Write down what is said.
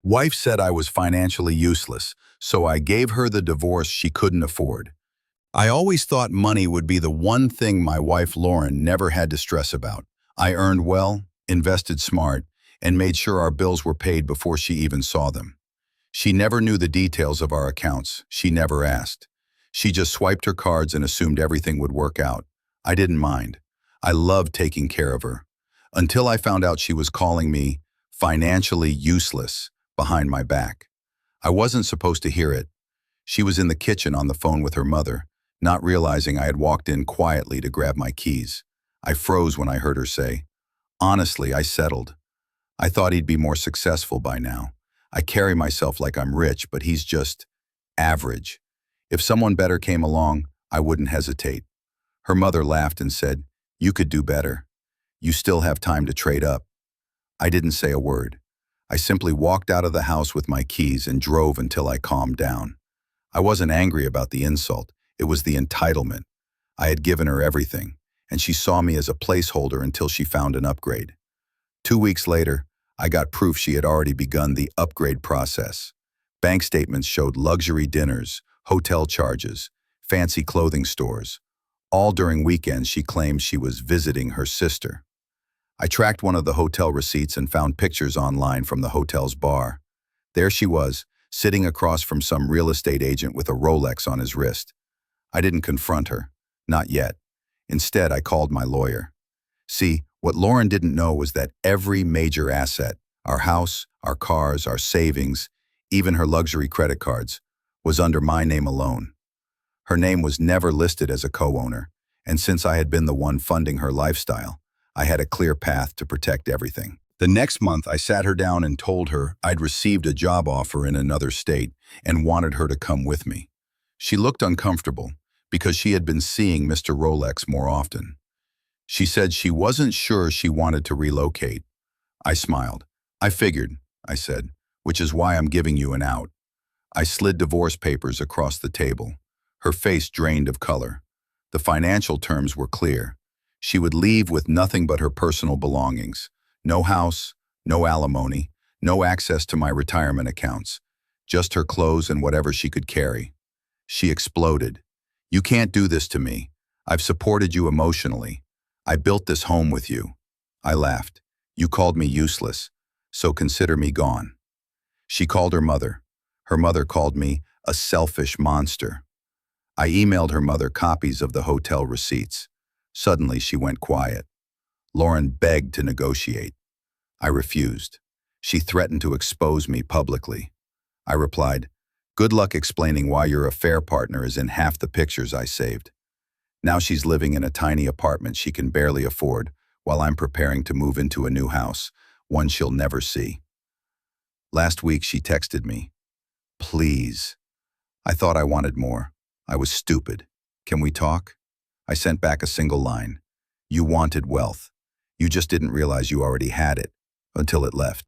Wife said I was financially useless, so I gave her the divorce she couldn't afford. I always thought money would be the one thing my wife Lauren never had to stress about. I earned well, invested smart, and made sure our bills were paid before she even saw them. She never knew the details of our accounts. She never asked. She just swiped her cards and assumed everything would work out. I didn't mind. I loved taking care of her. Until I found out she was calling me financially useless behind my back. I wasn't supposed to hear it. She was in the kitchen on the phone with her mother, not realizing I had walked in quietly to grab my keys. I froze when I heard her say, "Honestly, I settled. I thought he'd be more successful by now. I carry myself like I'm rich, but he's just average. If someone better came along, I wouldn't hesitate." Her mother laughed and said, "You could do better. You still have time to trade up." I didn't say a word. I simply walked out of the house with my keys and drove until I calmed down. I wasn't angry about the insult. It was the entitlement. I had given her everything, and she saw me as a placeholder until she found an upgrade. 2 weeks later, I got proof she had already begun the upgrade process. Bank statements showed luxury dinners, hotel charges, fancy clothing stores. All during weekends she claimed she was visiting her sister. I tracked one of the hotel receipts and found pictures online from the hotel's bar. There she was, sitting across from some real estate agent with a Rolex on his wrist. I didn't confront her. Not yet. Instead, I called my lawyer. See, what Lauren didn't know was that every major asset, our house, our cars, our savings, even her luxury credit cards, was under my name alone. Her name was never listed as a co-owner, and since I had been the one funding her lifestyle, I had a clear path to protect everything. The next month, I sat her down and told her I'd received a job offer in another state and wanted her to come with me. She looked uncomfortable because she had been seeing Mr. Rolex more often. She said she wasn't sure she wanted to relocate. I smiled. "I figured," I said, "which is why I'm giving you an out." I slid divorce papers across the table. Her face drained of color. The financial terms were clear. She would leave with nothing but her personal belongings. No house, no alimony, no access to my retirement accounts. Just her clothes and whatever she could carry. She exploded. "You can't do this to me. I've supported you emotionally. I built this home with you." I laughed. "You called me useless, so consider me gone." She called her mother. Her mother called me a selfish monster. I emailed her mother copies of the hotel receipts. Suddenly, she went quiet. Lauren begged to negotiate. I refused. She threatened to expose me publicly. I replied, "Good luck explaining why your affair partner is in half the pictures I saved." Now she's living in a tiny apartment she can barely afford, while I'm preparing to move into a new house, one she'll never see. Last week she texted me, "Please." I thought I wanted more. I was stupid. "Can we talk?" I sent back a single line. "You wanted wealth. You just didn't realize you already had it, until it left."